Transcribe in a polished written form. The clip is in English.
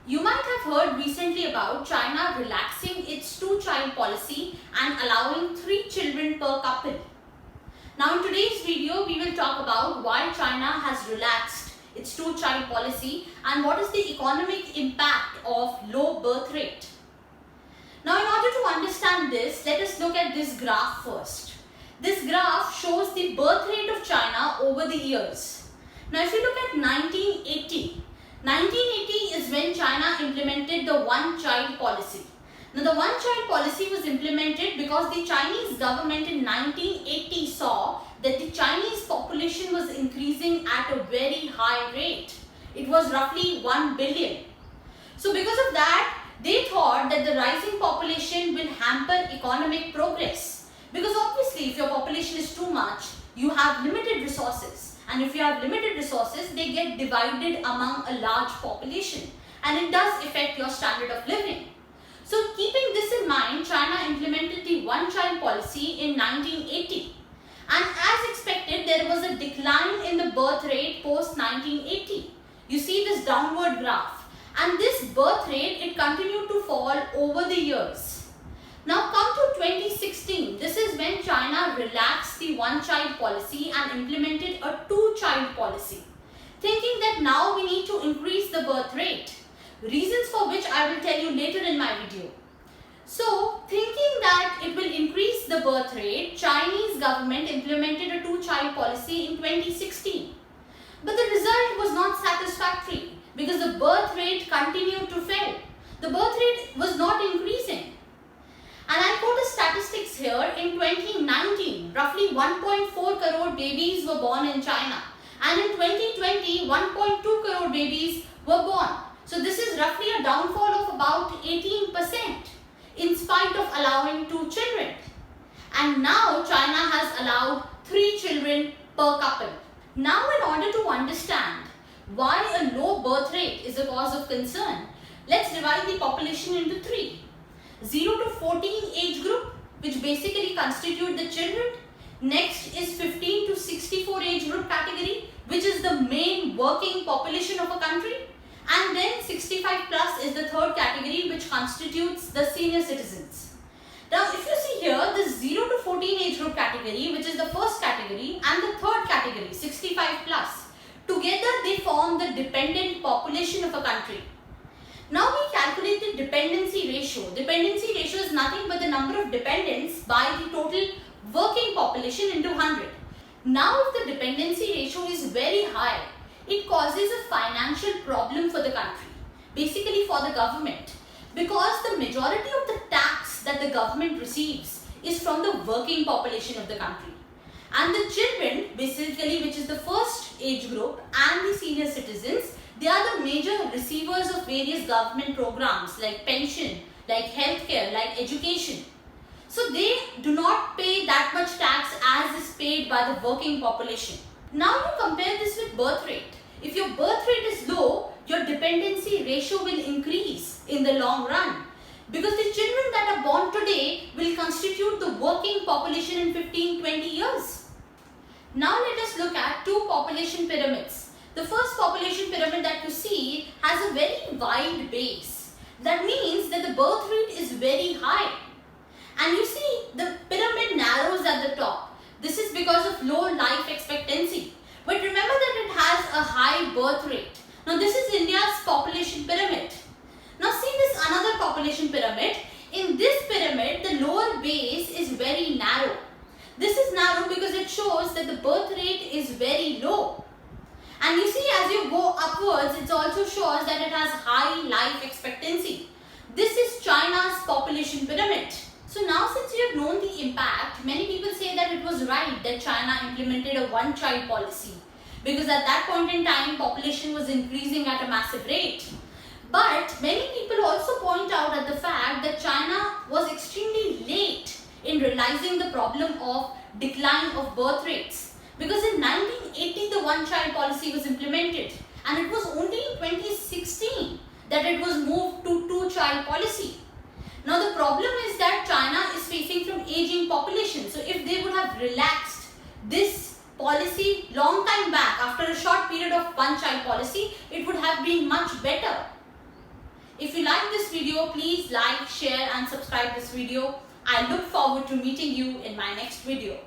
You might have heard recently about China relaxing its two-child policy and allowing 3 children per couple. Now in today's video, we will talk about why China has relaxed its two-child policy and what is the economic impact of low birth rate. Now in order to understand this, let us look at this graph first. This graph shows the birth rate of China over the years. Now if you look at 1980 is when China implemented the one-child policy. Now the one-child policy was implemented because the Chinese government in 1980 saw that the Chinese population was increasing at a very high rate. It was roughly 1 billion. So because of that, they thought that the rising population will hamper economic progress. Because obviously if your population is too much, you have limited resources. And if you have limited resources, they get divided among a large population. And it does affect your standard of living. So keeping this in mind, China implemented the one-child policy in 1980. And as expected, there was a decline in the birth rate post-1980. You see this downward graph. And this birth rate, it continued to fall over the years. Now come to 2016, this is when China relaxed the one-child policy and implemented a two-child policy, thinking that now we need to increase the birth rate, reasons for which I will tell you later in my video. So thinking that it will increase the birth rate, Chinese government implemented a two-child policy in 2016. But the result was not satisfactory because the birth rate continued to fall. The birth rate was not increasing. And I quote the statistics here. In 2019, roughly 1.4 crore babies were born in China. And in 2020, 1.2 crore babies were born. So this is roughly a downfall of about 18% in spite of allowing 2 children. And now China has allowed 3 children per couple. Now in order to understand why a low birth rate is a cause of concern, let's divide the population into 3. 0 to 14 age group, which basically constitute the children. Next is 15 to 64 age group category, which is the main working population of a country. And then 65 plus is the third category, which constitutes the senior citizens. Now if you see here, the 0 to 14 age group category, which is the first category, and the third category, 65 plus, together they form the dependent population of a country. Now we calculate the dependency ratio. Dependency ratio is nothing but the number of dependents by the total working population into 100. Now if the dependency ratio is very high, it causes a financial problem for the country, basically for the government, because the majority of the tax that the government receives is from the working population of the country. And the children, basically, which is the first age group, and the senior citizens, they are the major receivers of various government programs like pension, like healthcare, like education. So they do not pay that much tax as is paid by the working population. Now you compare this with birth rate. If your birth rate is low, your dependency ratio will increase in the long run, because the children that are born today will constitute the working population in 15-20 years. Now let us look at 2 population pyramids. The first population pyramid that you see has a very wide base. That means that the birth rate is very high. And you see the pyramid narrows at the top. This is because of low life expectancy. But remember that it has a high birth rate. Now this is India's population pyramid. Now see this another population pyramid. In this pyramid, the lower base is very narrow. This is narrow because it shows that the birth rate is very low. And you see, as you go upwards, it also shows that it has high life expectancy. This is China's population pyramid. So now since you have known the impact, many people say that it was right that China implemented a one-child policy, because at that point in time, population was increasing at a massive rate. But many people also point out at the fact that China was extremely late in realizing the problem of decline of birth rates. Because in 1980, the one-child policy was implemented, and it was only in 2016 that it was moved to two-child policy. Now the problem is that China is facing from aging population. So if they would have relaxed this policy long time back after a short period of one-child policy, it would have been much better. video, please like, share and subscribe this video. I look forward to meeting you in my next video.